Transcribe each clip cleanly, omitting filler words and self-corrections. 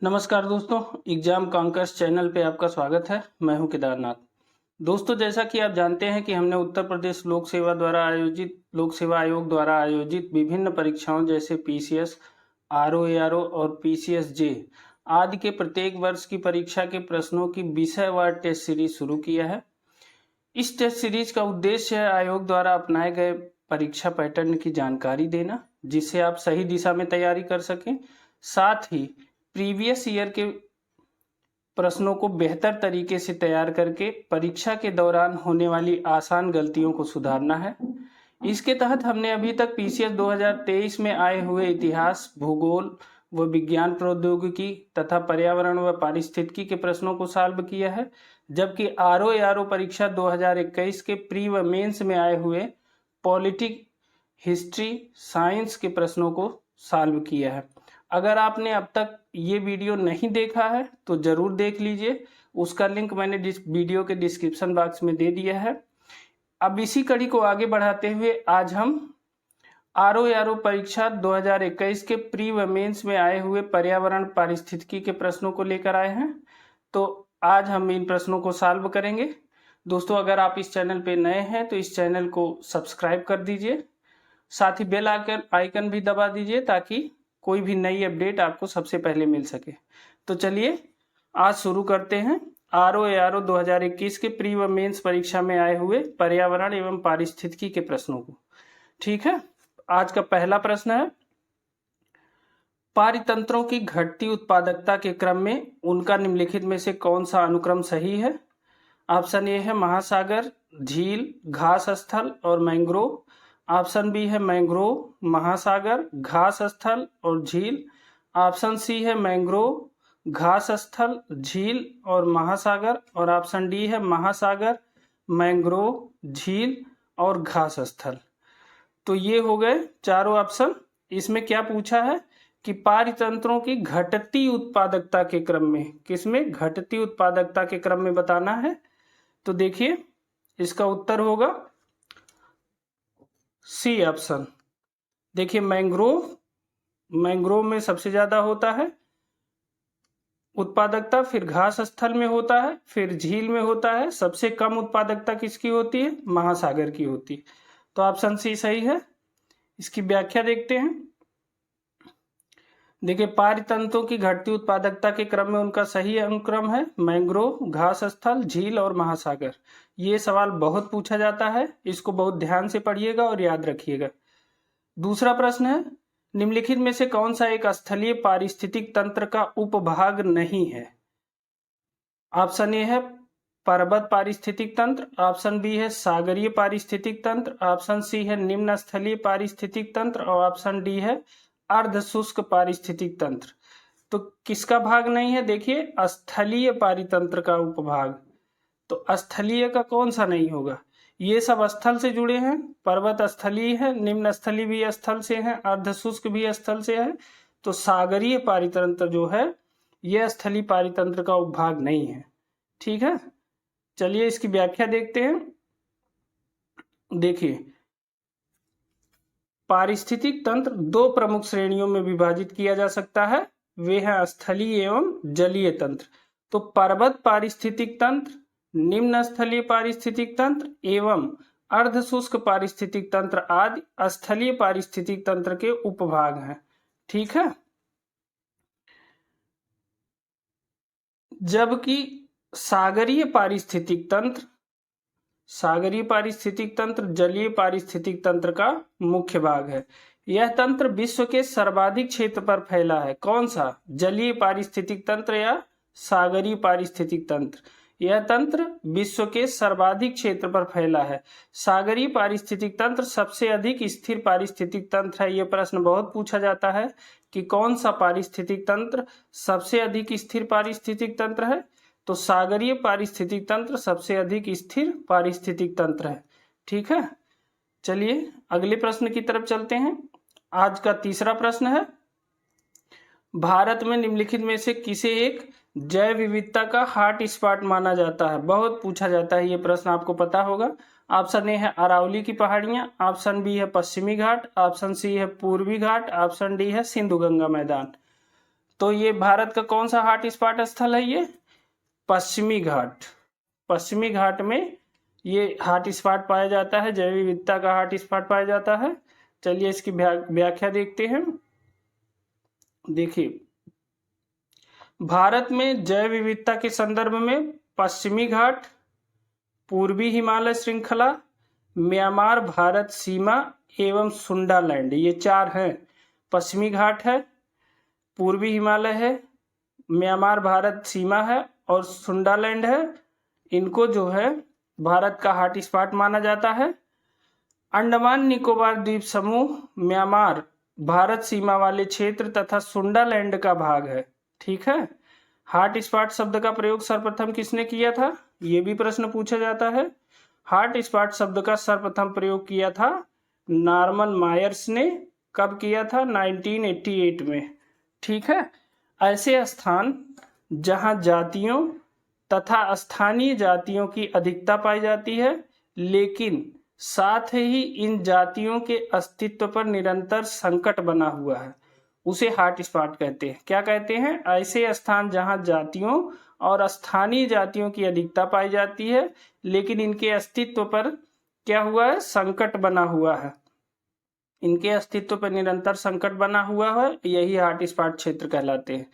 नमस्कार दोस्तों, exam कांकर्स channel पे आपका स्वागत है। मैं हूं केदारनाथ। दोस्तों, जैसा कि आप जानते हैं कि हमने उत्तर प्रदेश लोक सेवा आयोग द्वारा आयोजित विभिन्न परीक्षाओं जैसे पीसीएस, आरओएआरओ और पीसीएसजे आदि के प्रत्येक वर्ष की परीक्षा के प्रश्नों की विषयवार टेस्ट सीरीज शुरू किया है। इस टेस्ट सीरीज का उद्देश्य है आयोग द्वारा अपनाए गए परीक्षा पैटर्न की जानकारी देना, जिससे आप सही दिशा में तैयारी कर सकें। साथ ही प्रीवियस ईयर के प्रश्नों को बेहतर तरीके से तैयार करके परीक्षा के दौरान होने वाली आसान गलतियों को सुधारना है। इसके तहत हमने अभी तक पीसीएस 2023 में आए हुए इतिहास, भूगोल व विज्ञान प्रौद्योगिकी तथा पर्यावरण व पारिस्थितिकी के प्रश्नों को सॉल्व किया है, जबकि आरओएआरओ परीक्षा 2021 के प्री व मेंस में आए हुए पॉलिटिक, हिस्ट्री, साइंस के प्रश्नों को सॉल्व किया है। अगर आपने अब तक ये वीडियो नहीं देखा है तो जरूर देख लीजिए, उसका लिंक मैंने वीडियो के डिस्क्रिप्शन बॉक्स में दे दिया है। अब इसी कड़ी को आगे बढ़ाते हुए आज हम आरओएआरओ परीक्षा 2021 के प्री व मेंस में आए हुए पर्यावरण पारिस्थितिकी के प्रश्नों को लेकर आए हैं। तो आज हम इन प्रश्नों को सॉल्व करेंगे। दोस्तों, अगर आप इस चैनल पे नए हैं तो इस चैनल को सब्सक्राइब कर दीजिए, साथ ही बेल आइकन भी दबा दीजिए ताकि कोई भी नई अपडेट आपको सबसे पहले मिल सके। तो चलिए आज शुरू करते हैं आरओएआरओ 2021 के प्री व मेंस परीक्षा में आए हुए पर्यावरण एवं पारिस्थितिकी के प्रश्नों को। ठीक है, आज का पहला प्रश्न है, पारितंत्रों की घटती उत्पादकता के क्रम में उनका निम्नलिखित में से कौन सा अनुक्रम सही है? ऑप्शन ए है महासागर, झील, घास स्थल और मैंग्रोव। ऑप्शन बी है मैंग्रोव, महासागर, घास स्थल और झील। ऑप्शन सी है मैंग्रोव, घास स्थल, झील और महासागर। और ऑप्शन डी है महासागर, मैंग्रोव, झील और घास स्थल। तो ये हो गए चारों ऑप्शन। इसमें क्या पूछा है कि पारितंत्रों की घटती उत्पादकता के क्रम में, किसमें? घटती उत्पादकता के क्रम में बताना है। तो देखिए इसका उत्तर होगा सी ऑप्शन। देखिए मैंग्रोव में सबसे ज्यादा होता है उत्पादकता, फिर घास स्थल में होता है, फिर झील में होता है। सबसे कम उत्पादकता किसकी होती है? महासागर की होती है। तो ऑप्शन सी सही है। इसकी व्याख्या देखते हैं। देखिए, पारितंत्रों की घटती उत्पादकता के क्रम में उनका सही अनुक्रम है मैंग्रोव, घास स्थल, झील और महासागर। ये सवाल बहुत पूछा जाता है, इसको बहुत ध्यान से पढ़िएगा और याद रखिएगा। दूसरा प्रश्न है, निम्नलिखित में से कौन सा एक स्थलीय पारिस्थितिक तंत्र का उपभाग नहीं है? ऑप्शन ए है पर्वत पारिस्थितिक तंत्र, ऑप्शन बी है सागरीय पारिस्थितिक तंत्र, ऑप्शन सी है निम्न स्थलीय पारिस्थितिक तंत्र और ऑप्शन डी है अर्ध शुष्क पारिस्थितिक तंत्र। तो किसका भाग नहीं है? देखिए, स्थलीय पारितंत्र का उपभाग। तो स्थलीय का कौन सा नहीं होगा? ये सब स्थल से जुड़े हैं, पर्वत स्थलीय है, निम्न स्थलीय भी स्थल से है, अर्ध शुष्क भी स्थल से है। तो सागरीय पारितंत्र जो है यह स्थलीय पारितंत्र का उपभाग नहीं है। ठीक है, चलिए इसकी व्याख्या देखते हैं। देखिए, पारिस्थितिक तंत्र दो प्रमुख श्रेणियों में विभाजित किया जा सकता है, वे हैं स्थलीय एवं जलीय तंत्र। तो पर्वत पारिस्थितिक तंत्र, निम्न स्थलीय पारिस्थितिक तंत्र एवं अर्ध शुष्क पारिस्थितिक तंत्र आदि स्थलीय पारिस्थितिक तंत्र के उपभाग हैं। ठीक है, जबकि सागरीय पारिस्थितिक तंत्र जलीय पारिस्थितिक तंत्र का मुख्य भाग है। यह तंत्र विश्व के सर्वाधिक क्षेत्र पर फैला है। कौन सा? जलीय पारिस्थितिक तंत्र या सागरीय पारिस्थितिक तंत्र? यह तंत्र विश्व के सर्वाधिक क्षेत्र पर फैला है। सागरीय पारिस्थितिक तंत्र सबसे अधिक स्थिर पारिस्थितिक तंत्र है। यह प्रश्न बहुत पूछा जाता है कि कौन सा पारिस्थितिक तंत्र सबसे अधिक स्थिर पारिस्थितिक तंत्र है? तो सागरीय पारिस्थितिक तंत्र सबसे अधिक स्थिर पारिस्थितिक तंत्र है। ठीक है, चलिए अगले प्रश्न की तरफ चलते हैं। आज का तीसरा प्रश्न है, भारत में निम्नलिखित में से किसे एक जैव विविधता का हॉट स्पॉट माना जाता है? बहुत पूछा जाता है ये प्रश्न, आपको पता होगा। ऑप्शन ए है अरावली की पहाड़ियां, ऑप्शन बी है पश्चिमी घाट, ऑप्शन सी है पूर्वी घाट, ऑप्शन डी है सिंधु गंगा मैदान। तो ये भारत का कौन सा हॉट स्पॉट स्थल है? ये पश्चिमी घाट। पश्चिमी घाट में ये हॉट स्पॉट पाया जाता है, जैव विविधता का हॉट स्पॉट पाया जाता है। चलिए इसकी व्याख्या देखते हैं। देखिए, भारत में जैव विविधता के संदर्भ में पश्चिमी घाट, पूर्वी हिमालय श्रृंखला, म्यांमार भारत सीमा एवं सुंडालैंड, ये 4 हैं। पश्चिमी घाट है, पूर्वी हिमालय है, म्यांमार भारत सीमा है और सुंडालैंड है। इनको जो है भारत का हॉट स्पॉट माना जाता है। अंडमान निकोबार द्वीप समूह म्यांमार भारत सीमा वाले क्षेत्र तथा सुंडालैंड का भाग है। ठीक है। हॉट स्पॉट शब्द का प्रयोग सर्वप्रथम किसने किया था? ये भी प्रश्न पूछा जाता है। हॉट स्पॉट शब्द का सर्वप्रथम प्रयोग किया था नॉर्मन मायर्स ने। कब किया था? 1988 में। ठीक है। ऐसे स्थान जहां जातियों तथा स्थानीय जातियों की अधिकता पाई जाती है, लेकिन साथ ही इन जातियों के अस्तित्व पर निरंतर संकट बना हुआ है, उसे हॉट स्पॉट कहते हैं। क्या कहते हैं? ऐसे स्थान जहां जातियों और स्थानीय जातियों की अधिकता पाई जाती है, लेकिन इनके अस्तित्व पर क्या हुआ है? संकट बना हुआ है। इनके अस्तित्व पर निरंतर संकट बना हुआ है, यही हॉट स्पॉट क्षेत्र कहलाते हैं।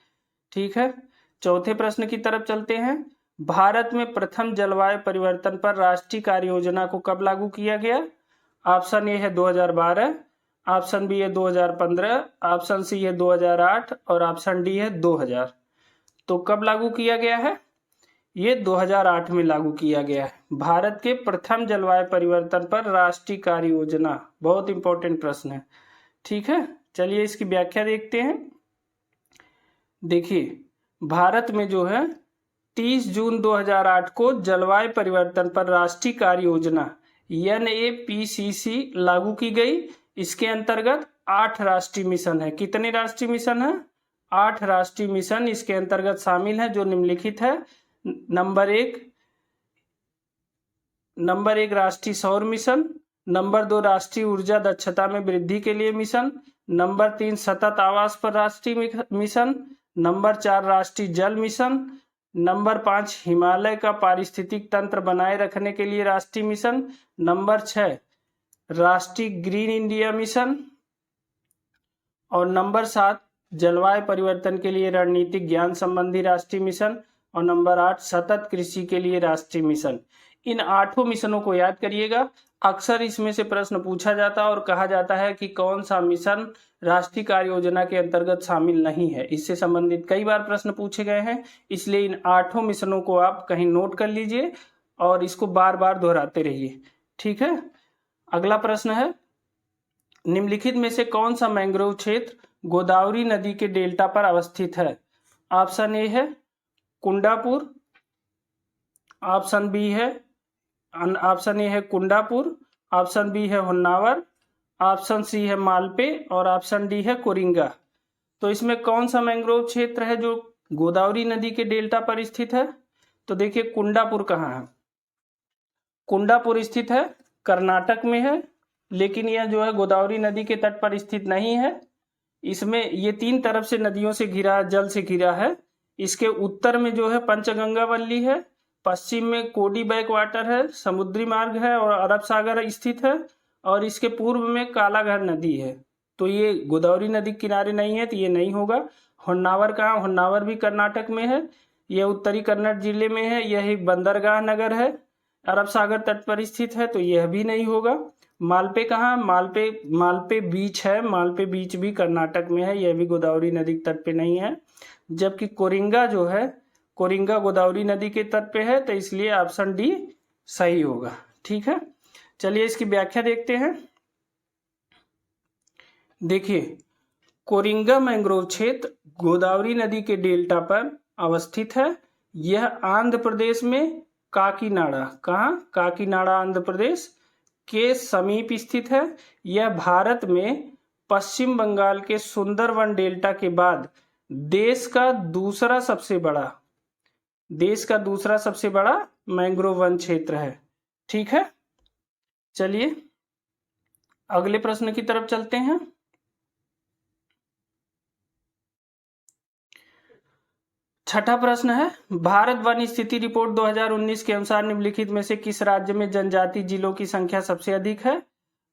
ठीक है। चौथे प्रश्न की तरफ चलते हैं। भारत में प्रथम जलवायु परिवर्तन पर राष्ट्रीय कार्य योजना को कब लागू किया गया? ऑप्शन ए है 2012, ऑप्शन बी है 2015, ऑप्शन सी है 2008 और ऑप्शन डी है 2000। तो कब लागू किया गया है? ये 2008 में लागू किया गया है। भारत के प्रथम जलवायु परिवर्तन पर राष्ट्रीय कार्य योजना, बहुत इंपॉर्टेंट प्रश्न है। ठीक है। चलिए इसकी व्याख्या देखते हैं। देखिए, भारत में जो है 30 जून 2008 को जलवायु परिवर्तन पर राष्ट्रीय कार्य योजना NAPCC लागू की गई। इसके अंतर्गत 8 राष्ट्रीय मिशन है। कितने राष्ट्रीय मिशन है? 8 राष्ट्रीय मिशन इसके अंतर्गत शामिल है, जो निम्नलिखित है। नंबर एक राष्ट्रीय सौर मिशन, नंबर 2 राष्ट्रीय ऊर्जा दक्षता में वृद्धि के लिए मिशन, नंबर 3 सतत आवास पर राष्ट्रीय मिशन, नंबर 4 राष्ट्रीय जल मिशन, नंबर 5 हिमालय का पारिस्थितिक तंत्र बनाए रखने के लिए राष्ट्रीय मिशन, नंबर 6 राष्ट्रीय ग्रीन इंडिया मिशन और नंबर 7 जलवायु परिवर्तन के लिए रणनीतिक ज्ञान संबंधी राष्ट्रीय मिशन और नंबर 8 सतत कृषि के लिए राष्ट्रीय मिशन। इन 8 मिशनों को याद करिएगा। अक्सर इसमें से प्रश्न पूछा जाता है और कहा जाता है कि कौन सा मिशन राष्ट्रीय कार्य योजना के अंतर्गत शामिल नहीं है। इससे संबंधित कई बार प्रश्न पूछे गए हैं, इसलिए इन 8 मिशनों को आप कहीं नोट कर लीजिए और इसको बार बार दोहराते रहिए। ठीक है। अगला प्रश्न है, निम्नलिखित में से कौन सा मैंग्रोव क्षेत्र गोदावरी नदी के डेल्टा पर अवस्थित है? ऑप्शन ए है कुंडापुर, ऑप्शन ए है कुंडापुर, ऑप्शन बी है होन्नावर, ऑप्शन सी है मालपे और ऑप्शन डी है कोरिंगा। तो इसमें कौन सा मैंग्रोव क्षेत्र है जो गोदावरी नदी के डेल्टा पर स्थित है? तो देखिए कुंडापुर कहाँ है? कुंडापुर स्थित है कर्नाटक में है, लेकिन यह जो है गोदावरी नदी के तट पर स्थित नहीं है। इसमें ये 3 तरफ से नदियों से घिरा, जल से घिरा है। इसके उत्तर में जो है पंचगंगा वल्ली है, पश्चिम में कोडी बैक वाटर है, समुद्री मार्ग है और अरब सागर स्थित है, और इसके पूर्व में कालाघर नदी है। तो ये गोदावरी नदी किनारे नहीं है, तो ये नहीं होगा। होन्नावर कहाँ? होन्नावर भी कर्नाटक में है, यह उत्तरी कन्नड़ जिले में है, यह एक बंदरगाह नगर है, अरब सागर तट पर स्थित है, तो यह भी नहीं होगा। मालपे कहाँ? मालपे बीच है, मालपे बीच भी कर्नाटक में है, यह भी गोदावरी नदी के तट पे नहीं है। जबकि कोरिंगा जो है, कोरिंगा गोदावरी नदी के तट पे है, तो इसलिए ऑप्शन डी सही होगा। ठीक है। चलिए इसकी व्याख्या देखते हैं। देखिए, कोरिंगा मैंग्रोव क्षेत्र गोदावरी नदी के डेल्टा पर अवस्थित है। यह आंध्र प्रदेश में काकीनाडा, कहाँ? काकीनाडा आंध्र प्रदेश के समीप स्थित है। यह भारत में पश्चिम बंगाल के सुंदरवन डेल्टा के बाद देश का दूसरा सबसे बड़ा मैंग्रोव वन क्षेत्र है। ठीक है। चलिए अगले प्रश्न की तरफ चलते हैं। छठा प्रश्न है, भारत वन स्थिति रिपोर्ट 2019 के अनुसार निम्नलिखित में से किस राज्य में जनजाति जिलों की संख्या सबसे अधिक है?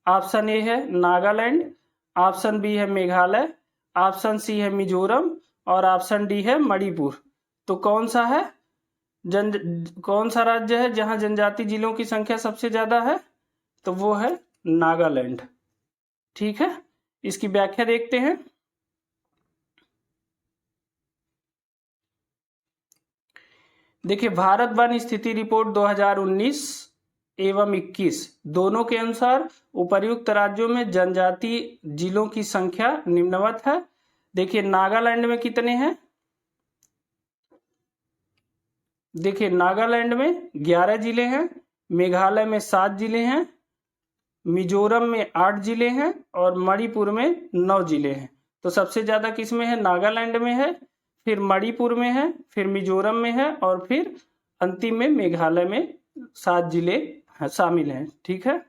ऑप्शन ए है नागालैंड, ऑप्शन बी है मेघालय, ऑप्शन सी है मिजोरम और ऑप्शन डी है मणिपुर। तो कौन सा है कौन सा राज्य है जहां जनजाति जिलों की संख्या सबसे ज्यादा है? तो वो है नागालैंड। ठीक है, इसकी व्याख्या देखते हैं। देखिए, भारत वन स्थिति रिपोर्ट 2019 एवं 21 दोनों के अनुसार उपर्युक्त राज्यों में जनजाति जिलों की संख्या निम्नवत है। देखिए, नागालैंड में कितने हैं? देखिए, नागालैंड में 11 जिले हैं, मेघालय में 7 जिले हैं, मिजोरम में 8 जिले हैं और मणिपुर में 9 जिले हैं। तो सबसे ज्यादा किस में है? नागालैंड में है, फिर मणिपुर में है, फिर मिजोरम में है और फिर अंतिम में मेघालय में 7 जिले शामिल हैं। ठीक है,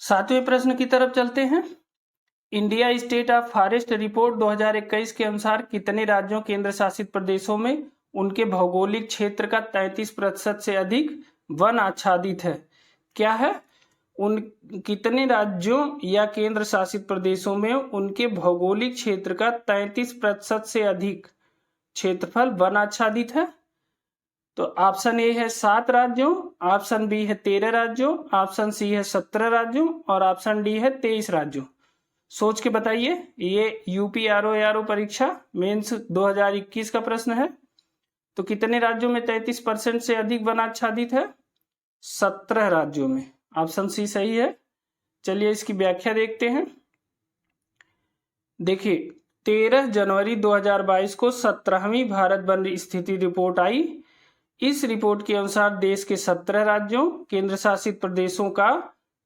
सातवें प्रश्न की तरफ चलते हैं। India state of forest report 2021 के अनुसार कितने राज्यों केंद्र शासित प्रदेशों में उनके भौगोलिक क्षेत्र का 33% से अधिक वन आच्छादित है? क्या है? उन कितने राज्यों या केंद्र शासित प्रदेशों में उनके भौगोलिक क्षेत्र का 33% से अधिक क्षेत्रफल वन आच्छादित है? तो ऑप्शन ए है 7 राज्यों, ऑप्शन बी है 13 राज्यों, ऑप्शन सी है 17 राज्यों और ऑप्शन डी है 23 राज्यों। सोच के बताइए। ये यूपी आरओ परीक्षा मेंस 2021 का प्रश्न है। तो कितने राज्यों में 33% से अधिक वन आच्छादित है? 17 राज्यों में। ऑप्शन सी सही है। चलिए इसकी व्याख्या देखते हैं। देखिए, 13 जनवरी 2022 को 17वीं भारत वन स्थिति रिपोर्ट आई। इस रिपोर्ट के अनुसार देश के 17 राज्यों केंद्र शासित प्रदेशों का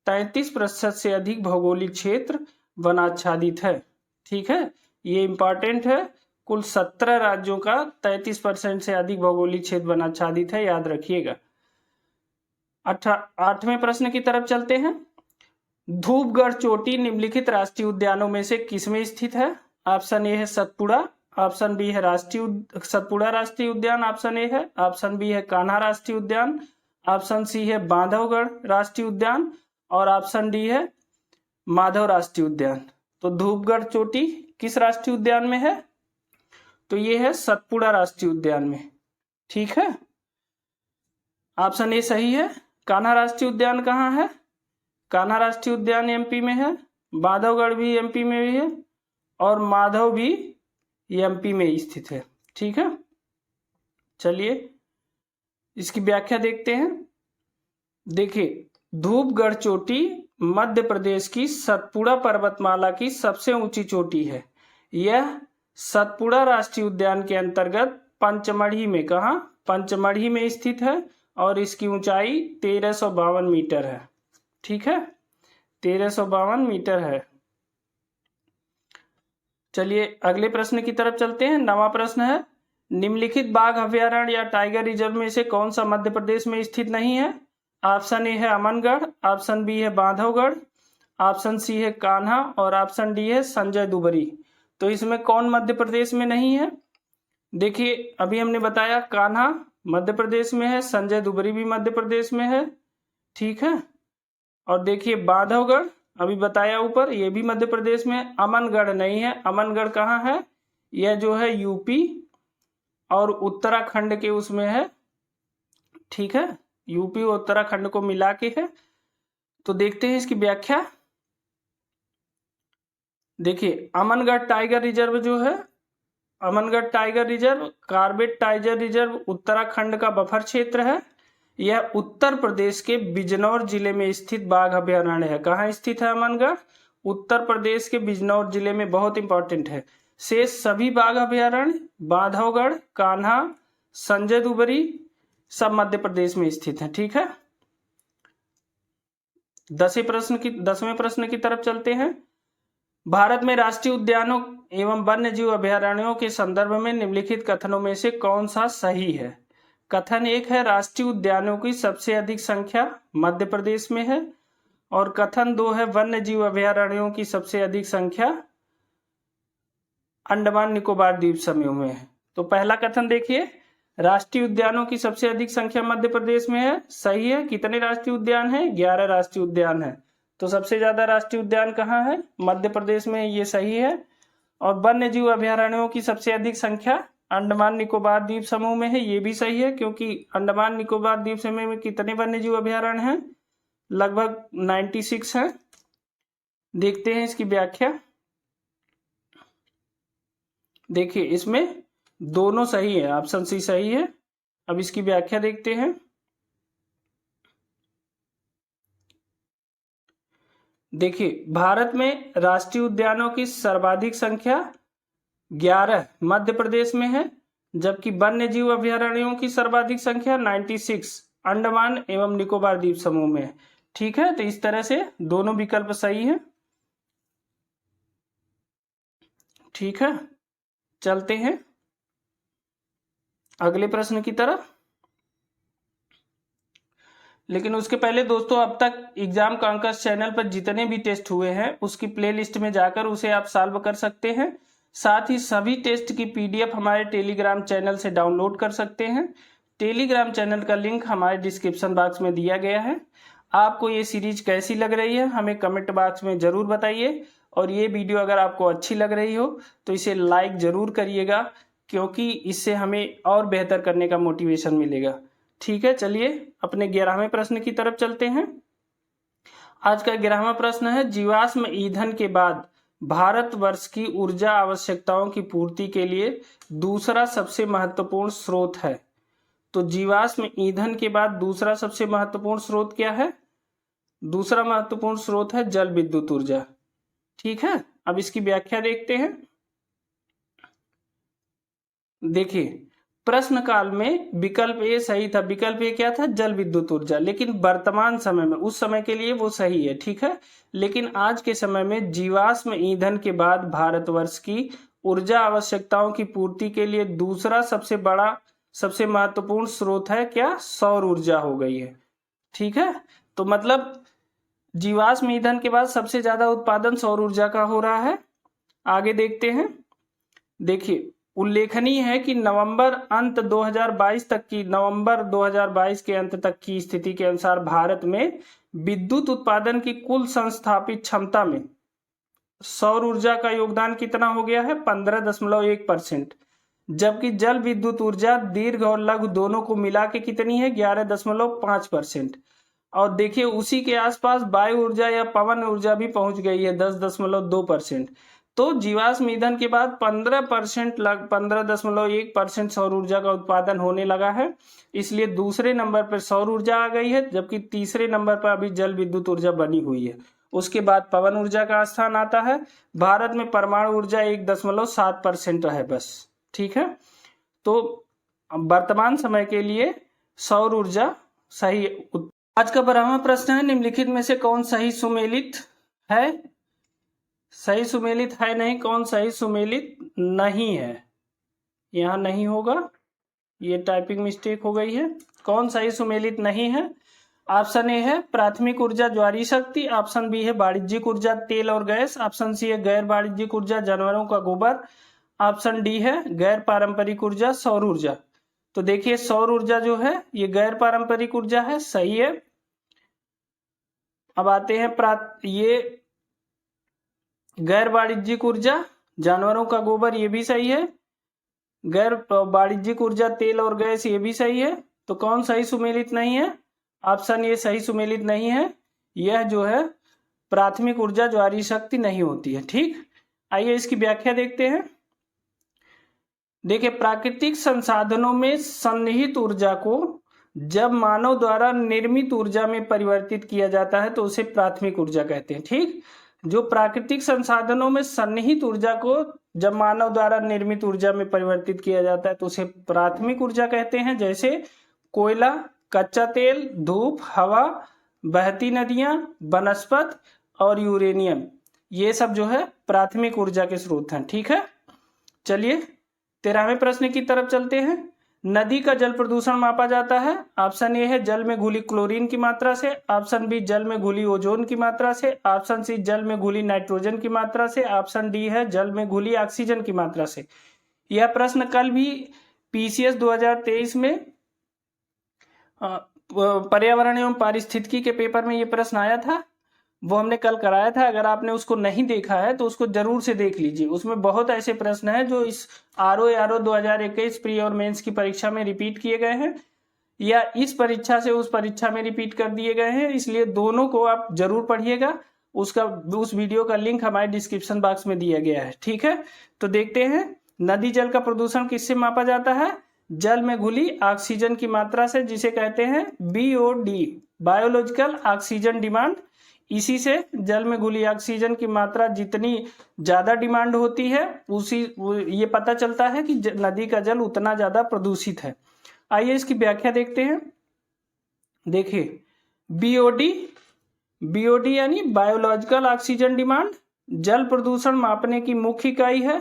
33% से अधिक भौगोलिक क्षेत्र वनाच्छादित है। ठीक है, ये इंपॉर्टेंट है। कुल 17 राज्यों का 33% से अधिक भौगोलिक क्षेत्र वनाच्छादित है, याद रखिएगा। 8वें प्रश्न की तरफ चलते हैं। धूपगढ़ चोटी निम्नलिखित राष्ट्रीय उद्यानों में से किसमें स्थित है? ऑप्शन ए है सतपुड़ा, ऑप्शन बी है सतपुड़ा राष्ट्रीय उद्यान, ऑप्शन ए है, ऑप्शन बी है कान्हा राष्ट्रीय उद्यान, ऑप्शन सी है बांधवगढ़ राष्ट्रीय उद्यान और ऑप्शन डी है माधव राष्ट्रीय उद्यान। तो धूपगढ़ चोटी किस राष्ट्रीय उद्यान में है? तो ये है सतपुड़ा राष्ट्रीय उद्यान में। ठीक है, ऑप्शन ए सही है। कान्हा राष्ट्रीय उद्यान कहाँ है? कान्हा राष्ट्रीय उद्यान एमपी में है, बांधवगढ़ भी एमपी में भी है और माधव भी एमपी में स्थित है। ठीक है, चलिए इसकी व्याख्या देखते हैं। देखिए, धूपगढ़ चोटी मध्य प्रदेश की सतपुड़ा पर्वतमाला की सबसे ऊंची चोटी है। यह सतपुड़ा राष्ट्रीय उद्यान के अंतर्गत पंचमढ़ी में, कहा? पंचमढ़ी में स्थित है और इसकी ऊंचाई 1352 मीटर है। ठीक है, 1352 मीटर है। चलिए अगले प्रश्न की तरफ चलते हैं। 9वां प्रश्न है, निम्नलिखित बाघ अभयारण्य या टाइगर रिजर्व में से कौन सा मध्य प्रदेश में स्थित नहीं है? ऑप्शन ए है अमनगढ़, ऑप्शन बी है बांधवगढ़, ऑप्शन सी है कान्हा और ऑप्शन डी है संजय दुबरी। तो इसमें कौन मध्य प्रदेश में नहीं है? देखिए, अभी हमने बताया कान्हा मध्य प्रदेश में है, संजय दुबरी भी मध्य प्रदेश में है। ठीक है, और देखिए बांधवगढ़ अभी बताया ऊपर, ये भी मध्य प्रदेश में। अमनगढ़ नहीं है। अमनगढ़ कहाँ है? यह जो है यूपी और उत्तराखंड के उसमें है। ठीक है, यूपी और उत्तराखंड को मिला के है। तो देखते हैं इसकी व्याख्या। देखिए, अमनगढ़ टाइगर रिजर्व जो है, Amangarh tiger reserve Corbett tiger reserve Uttarakhand का बफर क्षेत्र है। यह उत्तर प्रदेश के बिजनौर जिले में स्थित बाघ अभयारण्य है। कहाँ स्थित है अमनगढ़? उत्तर प्रदेश के बिजनौर जिले में, बहुत इंपॉर्टेंट है। शेष सभी बाघ अभयारण्य बांधवगढ़, कान्हा, संजय दुबरी सब मध्य प्रदेश में स्थित है। ठीक है, 10वें प्रश्न की तरफ चलते हैं। भारत में राष्ट्रीय उद्यानों एवं वन्य जीव अभयारण्यों के संदर्भ में निम्नलिखित कथनों में से कौन सा सही है? कथन 1 है राष्ट्रीय उद्यानों की सबसे अधिक संख्या मध्य प्रदेश में है और कथन 2 है वन्य जीव अभयारण्यों की सबसे अधिक संख्या अंडमान निकोबार द्वीप समूह में है। तो पहला कथन देखिए, राष्ट्रीय उद्यानों की सबसे अधिक संख्या मध्य प्रदेश में है। सही है। कितने राष्ट्रीय उद्यान है? 11 राष्ट्रीय उद्यान है। तो सबसे ज्यादा राष्ट्रीय उद्यान कहाँ है? मध्य प्रदेश में। ये सही है। और वन्य जीव अभयारण्यों की सबसे अधिक संख्या अंडमान निकोबार द्वीप समूह में है। ये भी सही है, क्योंकि अंडमान निकोबार द्वीप समूह में कितने वन्य जीव अभयारण्य हैं? लगभग 96 है। देखते हैं इसकी व्याख्या। देखिए, इसमें दोनों सही है, ऑप्शन सी सही है। अब इसकी व्याख्या देखते हैं। देखिए, भारत में राष्ट्रीय उद्यानों की सर्वाधिक संख्या 11 मध्य प्रदेश में है, जबकि वन्य जीव अभयारण्यों की सर्वाधिक संख्या 96 अंडमान एवं निकोबार द्वीप समूह में है। ठीक है, तो इस तरह से दोनों विकल्प सही है। ठीक है, चलते हैं अगले प्रश्न की तरफ। लेकिन उसके पहले दोस्तों, अब तक एग्जाम कांकर्स चैनल पर जितने भी टेस्ट हुए हैं उसकी प्लेलिस्ट में जाकर उसे आप सॉल्व कर सकते हैं। साथ ही सभी टेस्ट की पीडीएफ हमारे टेलीग्राम चैनल से डाउनलोड कर सकते हैं। टेलीग्राम चैनल का लिंक हमारे डिस्क्रिप्शन बॉक्स में दिया गया है। आपको ये सीरीज कैसी लग रही है हमें कमेंट बॉक्स में जरूर बताइए। और ये वीडियो अगर आपको अच्छी लग रही हो तो इसे लाइक जरूर करिएगा, क्योंकि इससे हमें और बेहतर करने का मोटिवेशन मिलेगा। ठीक है, चलिए अपने 11वें प्रश्न की तरफ चलते हैं। आज का 11वां प्रश्न है, जीवाश्म ईंधन के बाद भारतवर्ष की ऊर्जा आवश्यकताओं की पूर्ति के लिए दूसरा सबसे महत्वपूर्ण स्रोत है। तो जीवाश्म ईंधन के बाद दूसरा सबसे महत्वपूर्ण स्रोत क्या है? दूसरा महत्वपूर्ण स्रोत है जल विद्युत ऊर्जा। ठीक है, अब इसकी व्याख्या देखते हैं। देखिए, प्रश्न काल में विकल्प ए सही था। विकल्प ए क्या था? जल विद्युत ऊर्जा। लेकिन वर्तमान समय में, उस समय के लिए वो सही है। ठीक है, लेकिन आज के समय में जीवाश्म ईंधन के बाद भारतवर्ष की ऊर्जा आवश्यकताओं की पूर्ति के लिए दूसरा सबसे बड़ा, सबसे महत्वपूर्ण स्रोत है क्या? सौर ऊर्जा हो गई है। ठीक है, तो मतलब जीवाश्म ईंधन के बाद सबसे ज्यादा उत्पादन सौर ऊर्जा का हो रहा है। आगे देखते हैं। देखिए, उल्लेखनीय है कि नवंबर 2022 के अंत तक की स्थिति के अनुसार भारत में विद्युत उत्पादन की कुल संस्थापित क्षमता में सौर ऊर्जा का योगदान कितना हो गया है? 15.1%। जबकि जल विद्युत ऊर्जा दीर्घ और लघु दोनों को मिला के कितनी है? 11.5%। और देखिए, उसी के आसपास वायु ऊर्जा या पवन ऊर्जा भी पहुंच गई है 10.2%। तो जीवाश्म ईंधन के बाद 15.1% सौर ऊर्जा का उत्पादन होने लगा है। इसलिए दूसरे नंबर पर सौर ऊर्जा आ गई है, जबकि तीसरे नंबर पर अभी जल विद्युत ऊर्जा बनी हुई है। उसके बाद पवन ऊर्जा का स्थान आता है। भारत में परमाणु ऊर्जा 1.7% है बस। ठीक है, तो वर्तमान समय के लिए सौर ऊर्जा सही। आज का 12वां प्रश्न है, निम्नलिखित में से कौन सही सुमेलित है? सही सुमेलित है नहीं, कौन सही सुमेलित नहीं है? यहां नहीं होगा, ये टाइपिंग मिस्टेक हो गई है। कौन सही सुमेलित नहीं है? ऑप्शन ए है प्राथमिक ऊर्जा ज्वारीय शक्ति, ऑप्शन बी है वाणिज्यिक ऊर्जा तेल और गैस, ऑप्शन सी है गैर वाणिज्यिक ऊर्जा जानवरों का गोबर, ऑप्शन डी है गैर पारंपरिक ऊर्जा सौर ऊर्जा। तो देखिए, सौर ऊर्जा जो है ये गैर पारंपरिक ऊर्जा है, सही है। अब आते हैं ये गैर वाणिज्यिक ऊर्जा जानवरों का गोबर, ये भी सही है। गैर वाणिज्यिक ऊर्जा तेल और गैस, ये भी सही है। तो कौन सही सुमेलित नहीं है? ऑप्शन ये सही सुमेलित नहीं है। यह जो है प्राथमिक ऊर्जा ज्वारीय शक्ति नहीं होती है। ठीक, आइए इसकी व्याख्या देखते हैं। देखिए, प्राकृतिक संसाधनों में सन्निहित ऊर्जा को जब मानव द्वारा निर्मित ऊर्जा में परिवर्तित किया जाता है तो उसे प्राथमिक ऊर्जा कहते हैं। ठीक, जो प्राकृतिक संसाधनों में सन्निहित ऊर्जा को जब मानव द्वारा निर्मित ऊर्जा में परिवर्तित किया जाता है तो उसे प्राथमिक ऊर्जा कहते हैं। जैसे कोयला, कच्चा तेल, धूप, हवा, बहती नदियां, वनस्पति और यूरेनियम, ये सब जो है प्राथमिक ऊर्जा के स्रोत हैं। ठीक है, चलिए 13वें प्रश्न की तरफ चलते हैं। नदी का जल प्रदूषण मापा जाता है? ऑप्शन ए है जल में घुली क्लोरीन की मात्रा से, ऑप्शन बी जल में घुली ओजोन की मात्रा से, ऑप्शन सी जल में घुली नाइट्रोजन की मात्रा से, ऑप्शन डी है जल में घुली ऑक्सीजन की मात्रा से। यह प्रश्न कल भी पीसीएस 2023 में पर्यावरण एवं पारिस्थितिकी के पेपर में ये प्रश्न आया था, वो हमने कल कराया था। अगर आपने उसको नहीं देखा है तो उसको जरूर से देख लीजिए। उसमें बहुत ऐसे प्रश्न हैं जो इस आरओ 2021 प्री और मेंस की परीक्षा में रिपीट किए गए हैं या इस परीक्षा से उस परीक्षा में रिपीट कर दिए गए हैं, इसलिए दोनों को आप जरूर पढ़िएगा। उस वीडियो का लिंक हमारे डिस्क्रिप्शन बॉक्स में दिया गया है। ठीक है, तो देखते हैं नदी जल का प्रदूषण किससे मापा जाता है? जल में घुली ऑक्सीजन की मात्रा से, जिसे कहते हैं BOD, बायोलॉजिकल ऑक्सीजन डिमांड। इसी से जल में घुली ऑक्सीजन की मात्रा जितनी ज्यादा डिमांड होती है उसी ये पता चलता है कि नदी का जल उतना ज्यादा प्रदूषित है। आइए इसकी व्याख्या देखते हैं। देखिए BOD यानी बायोलॉजिकल ऑक्सीजन डिमांड जल प्रदूषण मापने की मुख्य इकाई है।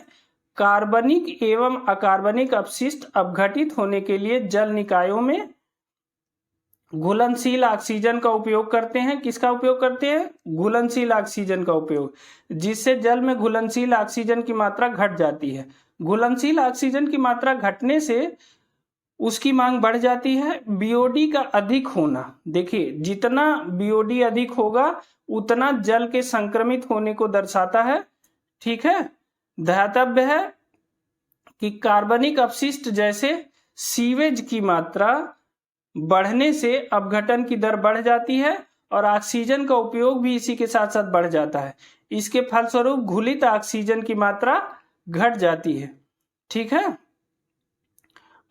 कार्बनिक एवं अकार्बनिक अपशिष्ट अपघटित होने के लिए जल निकायों में घुलनशील ऑक्सीजन का उपयोग करते हैं। किसका उपयोग करते हैं? घुलनशील ऑक्सीजन का उपयोग, जिससे जल में घुलनशील ऑक्सीजन की मात्रा घट जाती है। घुलनशील ऑक्सीजन की मात्रा घटने से उसकी मांग बढ़ जाती है। BOD का अधिक होना, देखिए जितना BOD अधिक होगा उतना जल के संक्रमित होने को दर्शाता है। ठीक है, ध्यातव्य है कि कार्बनिक अपशिष्ट जैसे सीवेज की मात्रा बढ़ने से अपघटन की दर बढ़ जाती है और ऑक्सीजन का उपयोग भी इसी के साथ साथ बढ़ जाता है। इसके फलस्वरूप घुलित ऑक्सीजन की मात्रा घट जाती है। ठीक है,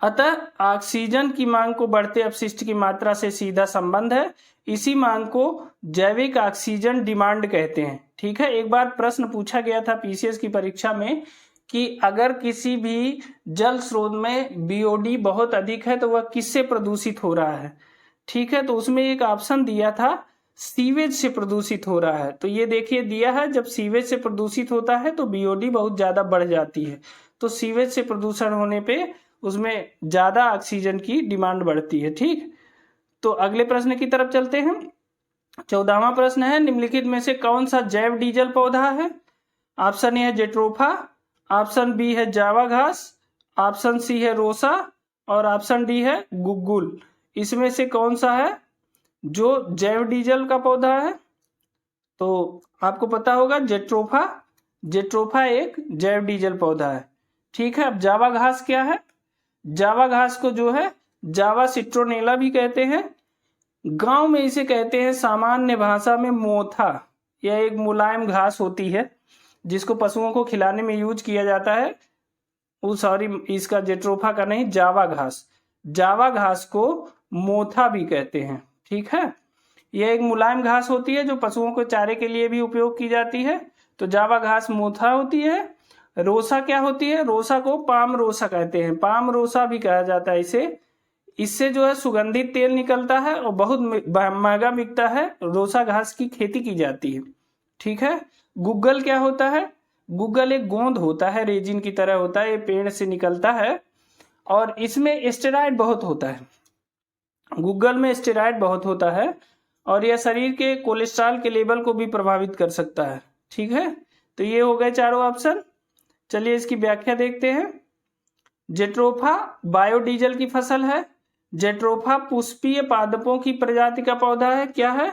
अतः ऑक्सीजन की मांग को बढ़ते अपशिष्ट की मात्रा से सीधा संबंध है। इसी मांग को जैविक ऑक्सीजन डिमांड कहते हैं। ठीक है, एक बार प्रश्न पूछा गया था पीसीएस की परीक्षा में कि अगर किसी भी जल स्रोत में BOD बहुत अधिक है तो वह किससे प्रदूषित हो रहा है? ठीक है, तो उसमें एक ऑप्शन दिया था सीवेज से प्रदूषित हो रहा है। तो ये देखिए दिया है, जब सीवेज से प्रदूषित होता है तो BOD बहुत ज्यादा बढ़ जाती है। तो सीवेज से प्रदूषण होने पे उसमें ज्यादा ऑक्सीजन की डिमांड बढ़ती है। ठीक, तो अगले प्रश्न की तरफ चलते हैं। 14वां प्रश्न है, निम्नलिखित में से कौन सा जैव डीजल पौधा है? ऑप्शन ए है जेट्रोफा, ऑप्शन बी है जावा घास, ऑप्शन सी है रोसा और ऑप्शन डी है गुग्गुल। इसमें से कौन सा है जो जैव डीजल का पौधा है? तो आपको पता होगा जेट्रोफा एक जैव डीजल पौधा है। ठीक है, अब जावा घास क्या है? जावा घास को जो है जावा सिट्रोनेला भी कहते हैं। गांव में इसे कहते हैं सामान्य भाषा में मोथा। यह एक मुलायम घास होती है जिसको पशुओं को खिलाने में यूज किया जाता है। सॉरी, इसका जेट्रोफा का नहीं, जावा घास। जावा घास को मोथा भी कहते हैं। ठीक है, यह एक मुलायम घास होती है जो पशुओं को चारे के लिए भी उपयोग की जाती है। तो जावा घास मोथा होती है। रोसा क्या होती है? रोसा को पाम रोसा कहते हैं, पाम रोसा भी कहा जाता है इसे। इससे जो है सुगंधित तेल निकलता है और बहुत महंगा बिकता है। रोसा घास की खेती की जाती है। ठीक है, गुग्गल क्या होता है? गुग्गल एक गोंद होता है, रेजिन की तरह होता है, ये पेड़ से निकलता है और इसमें स्टेरॉइड बहुत होता है। गुग्गल में स्टेरॉइड बहुत होता है और यह शरीर के कोलेस्ट्रॉल के लेवल को भी प्रभावित कर सकता है। ठीक है, तो ये हो गए चारों ऑप्शन। चलिए इसकी व्याख्या देखते हैं। जेट्रोफा बायोडीजल की फसल है। जेट्रोफा पुष्पीय पादपों की प्रजाति का पौधा है। क्या है?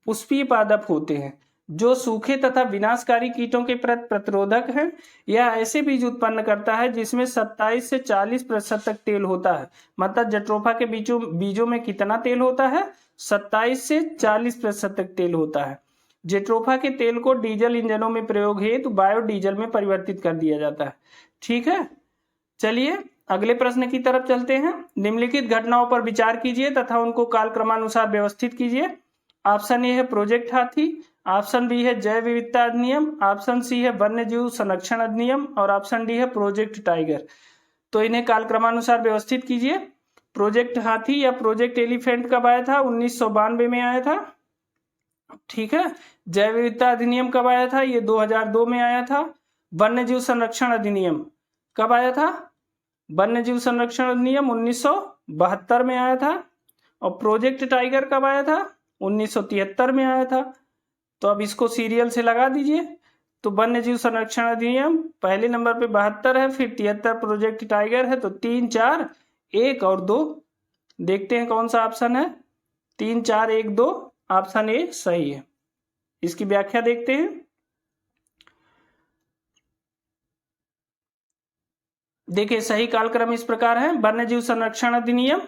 पुष्पीय पादप होते हैं जो सूखे तथा विनाशकारी कीटों के प्रति प्रतिरोधक हैं। यह ऐसे बीज उत्पन्न करता है जिसमें 27 से 40% तक तेल होता है। मतलब जेट्रोफा के बीजों में कितना तेल होता है? 27 से 40% तक तेल होता है। जेट्रोफा के तेल को डीजल इंजनों में प्रयोग हेतु बायोडीजल में परिवर्तित कर दिया जाता है। ठीक है, चलिए अगले प्रश्न की तरफ चलते हैं। निम्नलिखित घटनाओं पर विचार कीजिए तथा उनको कालक्रमानुसार व्यवस्थित कीजिए। ऑप्शन ए है प्रोजेक्ट हाथी, ऑप्शन बी है जैव विविधता अधिनियम, ऑप्शन सी है वन्य जीव संरक्षण अधिनियम और ऑप्शन डी है प्रोजेक्ट टाइगर। तो इन्हें कालक्रमानुसार व्यवस्थित कीजिए। प्रोजेक्ट हाथी या प्रोजेक्ट एलिफेंट कब आया था? 1992 में आया था। ठीक है, जैव विविधता अधिनियम कब आया था? ये 2002 में आया था। वन्य जीव संरक्षण अधिनियम कब आया था? वन्य जीव संरक्षण अधिनियम 1972 में आया था। और प्रोजेक्ट टाइगर कब आया था? 1973 में आया था। तो अब इसको सीरियल से लगा दीजिए। तो वन्य जीव संरक्षण अधिनियम पहले नंबर पे 72 है, फिर 73 प्रोजेक्ट टाइगर है। तो 3, 4, 1 और 2। देखते हैं कौन सा ऑप्शन है। 3, 4, 1, 2 ऑप्शन ए सही है। इसकी व्याख्या देखते हैं। देखिए सही कालक्रम इस प्रकार है। वन्य जीव संरक्षण अधिनियम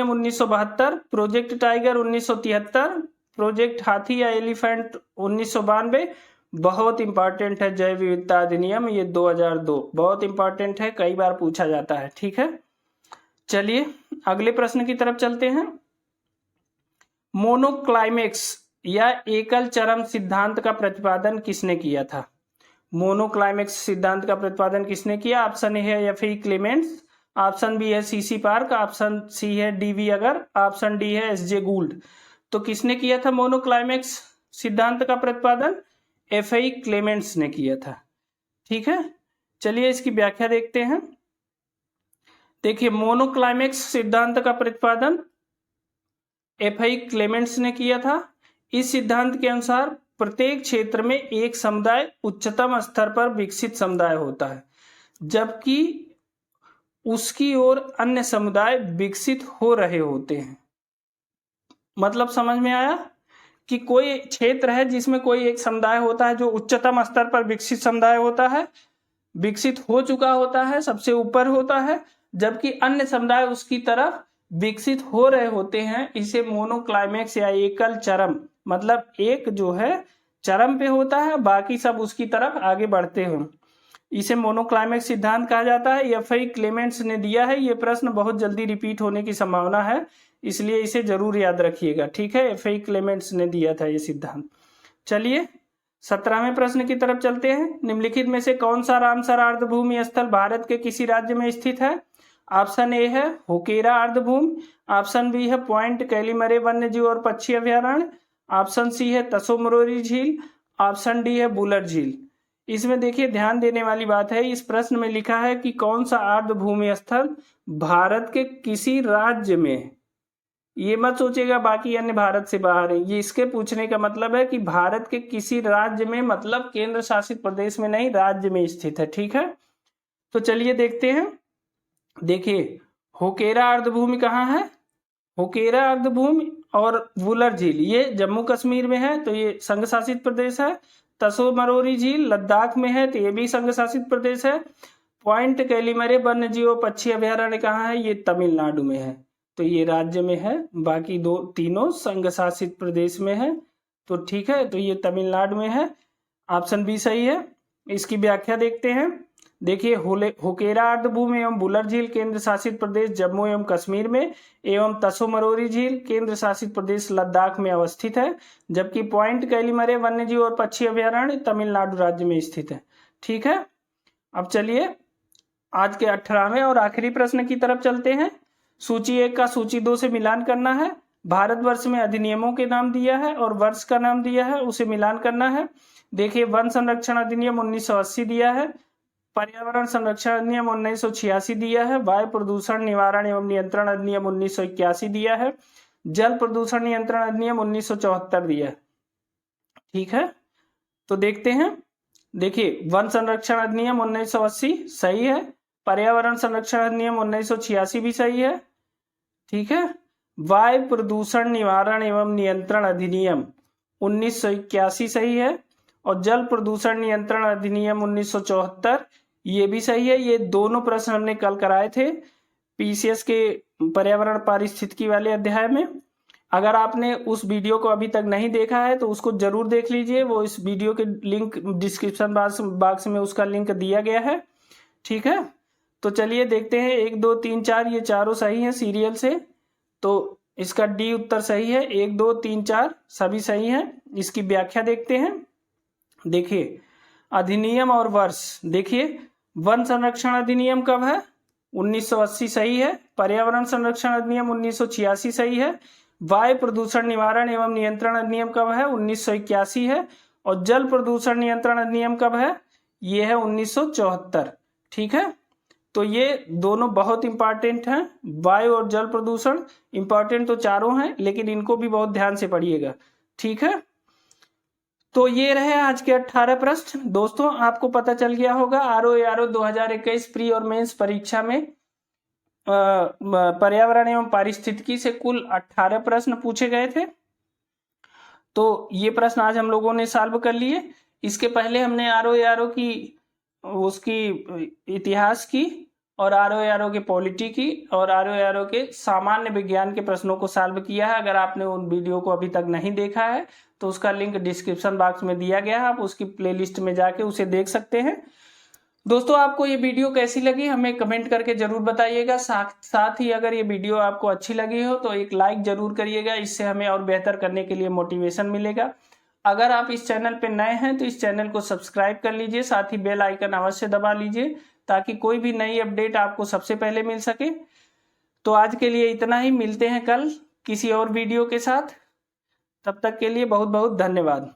1972, प्रोजेक्ट टाइगर 1973, प्रोजेक्ट हाथी या एलिफेंट 1992। बहुत इंपॉर्टेंट है जैव विविधता अधिनियम, ये 2002 बहुत इंपॉर्टेंट है, कई बार पूछा जाता है। ठीक है, चलिए अगले प्रश्न की तरफ चलते हैं। मोनोक्लाइमेक्स या एकल चरम सिद्धांत का प्रतिपादन किसने किया था? मोनोक्लाइमेक्स सिद्धांत का प्रतिपादन किसने किया? ऑप्शन ए है एफ.ई. क्लेमेंट्स, ऑप्शन बी है सी.सी. पार्क, ऑप्शन सी है डी.वी. अगर, ऑप्शन डी है एस.जे. गूल्ड। तो किसने किया था मोनोक्लाइमेक्स सिद्धांत का प्रतिपादन? एफ.ई. क्लेमेंट्स ने किया था। ठीक है, चलिए इसकी व्याख्या देखते हैं। देखिए मोनोक्लाइमेक्स सिद्धांत का प्रतिपादन एफ.ई. क्लेमेंट्स ने किया था। इस सिद्धांत के अनुसार प्रत्येक क्षेत्र में एक समुदाय उच्चतम स्तर पर विकसित समुदाय होता है, जबकि उसकी ओर अन्य समुदाय विकसित हो रहे होते हैं। मतलब समझ में आया कि कोई क्षेत्र है जिसमें कोई एक समुदाय होता है जो उच्चतम स्तर पर विकसित समुदाय होता है, विकसित हो चुका होता है, सबसे ऊपर होता है, जबकि अन्य समुदाय उसकी तरफ विकसित हो रहे होते हैं। इसे मोनोक्लाइमेक्स या एकल चरम, मतलब एक जो है चरम पे होता है, बाकी सब उसकी तरफ आगे बढ़ते हो, इसे मोनोक्लाइमेक्स सिद्धांत कहा जाता है। एफ.ई. क्लेमेंट्स ने दिया है। ये प्रश्न बहुत जल्दी रिपीट होने की संभावना है, इसलिए इसे जरूर याद रखिएगा। ठीक है, एफ.ई. क्लेमेंट्स ने दिया था ये सिद्धांत। चलिए 17वें प्रश्न की तरफ चलते हैं। निम्नलिखित में से कौन सा रामसर आर्द्रभूमि स्थल भारत के किसी राज्य में स्थित है? ऑप्शन ए है होकेरा आर्द्रभूमि, ऑप्शन बी है पॉइंट कैलीमरे वन्य जीव और पक्षी अभ्यारण्य, ऑप्शन सी है तसो मरोरी झील, ऑप्शन डी है बुलर झील। इसमें देखिए ध्यान देने वाली बात है, इस प्रश्न में लिखा है कि कौन सा आर्द्रभूमि स्थल भारत के किसी राज्य में है। ये मत सोचेगा बाकी अन्य भारत से बाहर है, ये इसके पूछने का मतलब है कि भारत के किसी राज्य में, मतलब केंद्र शासित प्रदेश में नहीं, राज्य में स्थित है। ठीक है, तो चलिए देखते हैं। देखिए होकेरा आर्द्रभूमि कहाँ है? होकेरा आर्द्रभूमि और वुलर झील ये जम्मू कश्मीर में है, तो ये संघ शासित प्रदेश है। तसो मरोरी झील लद्दाख में है, तो ये भी संघ शासित प्रदेश है। पॉइंट कैलीमरे वन्य जीव पक्षी अभ्यारण्य कहाँ है? ये तमिलनाडु में है, तो ये राज्य में है, बाकी तीनों संघ शासित प्रदेश में है। तो ठीक है, तो ये तमिलनाडु में है, ऑप्शन बी सही है। इसकी व्याख्या देखते हैं। देखिए होकेरा आर्द्रभूमि एवं बुलर झील केंद्र शासित प्रदेश जम्मू एवं कश्मीर में, एवं तसो मरोरी झील केंद्र शासित प्रदेश लद्दाख में अवस्थित है, जबकि पॉइंट कैलीमरे वन्यजीव और पक्षी अभ्यारण्य तमिलनाडु राज्य में स्थित है। ठीक है, अब चलिए आज के 18वें और आखिरी प्रश्न की तरफ चलते हैं। सूची 1 का सूची 2 से मिलान करना है। भारतवर्ष में अधिनियमों के नाम दिया है और वर्ष का नाम दिया है, उसे मिलान करना है। देखिए वन संरक्षण अधिनियम 1980 दिया है, पर्यावरण संरक्षण अधिनियम 1986 दिया है, वायु प्रदूषण निवारण एवं नियंत्रण अधिनियम 1981 दिया है, जल प्रदूषण नियंत्रण अधिनियम 1974 दिया है। ठीक है, तो देखते हैं। देखिए वन संरक्षण अधिनियम 1980 सही है, पर्यावरण संरक्षण अधिनियम 1986 भी सही है। ठीक है, वायु प्रदूषण निवारण एवं नियंत्रण अधिनियम 1981 सही है, और जल प्रदूषण नियंत्रण अधिनियम 1974 ये भी सही है। ये दोनों प्रश्न हमने कल कराए थे पीसीएस के पर्यावरण पारिस्थितिकी वाले अध्याय में। अगर आपने उस वीडियो को अभी तक नहीं देखा है तो उसको जरूर देख लीजिए, वो इस वीडियो के लिंक डिस्क्रिप्शन बॉक्स में उसका लिंक दिया गया है। ठीक है, तो चलिए देखते हैं 1 2 3 4 ये चारों सही हैं सीरियल से, तो इसका डी उत्तर सही है। 1 2 3 4 सभी सही हैं। इसकी व्याख्या देखते हैं। देखिए अधिनियम और वर्ष, देखिए वन संरक्षण अधिनियम कब है? 1980 सही है, पर्यावरण संरक्षण अधिनियम 1986 सही है, वायु प्रदूषण निवारण एवं नियंत्रण अधिनियम कब है? 1981 है, और जल प्रदूषण नियंत्रण अधिनियम कब है? ये है 1974। ठीक है, तो ये दोनों बहुत इंपॉर्टेंट हैं। वायु और जल प्रदूषण इंपॉर्टेंट तो चारों हैं, लेकिन इनको भी बहुत ध्यान से पढ़िएगा, ठीक है। तो ये रहे आज के 18 प्रश्न। दोस्तों आपको पता चल गया होगा RO 2021 प्री और मेंस परीक्षा में पर्यावरण एवं पारिस्थितिकी से कुल 18 प्रश्न पूछे गए थे। तो ये प्रश्न आज हम लोगों ने सॉल्व कर लिए। इसके पहले हमने RO की उसकी इतिहास की और RO के पॉलिटी की और RO के सामान्य विज्ञान के प्रश्नों को सॉल्व किया है। अगर आपने उन वीडियो को अभी तक नहीं देखा है तो उसका लिंक डिस्क्रिप्शन बॉक्स में दिया गया है, आप उसकी प्लेलिस्ट में जाके उसे देख सकते हैं। दोस्तों आपको ये वीडियो कैसी लगी हमें कमेंट करके जरूर बताइएगा। साथ ही अगर ये वीडियो आपको अच्छी लगी हो तो एक लाइक जरूर करिएगा, इससे हमें और बेहतर करने के लिए मोटिवेशन मिलेगा। अगर आप इस चैनल पे नए हैं तो इस चैनल को सब्सक्राइब कर लीजिए, साथ ही बेल आइकन अवश्य दबा लीजिए ताकि कोई भी नई अपडेट आपको सबसे पहले मिल सके। तो आज के लिए इतना ही, मिलते हैं कल किसी और वीडियो के साथ। तब तक के लिए बहुत बहुत धन्यवाद।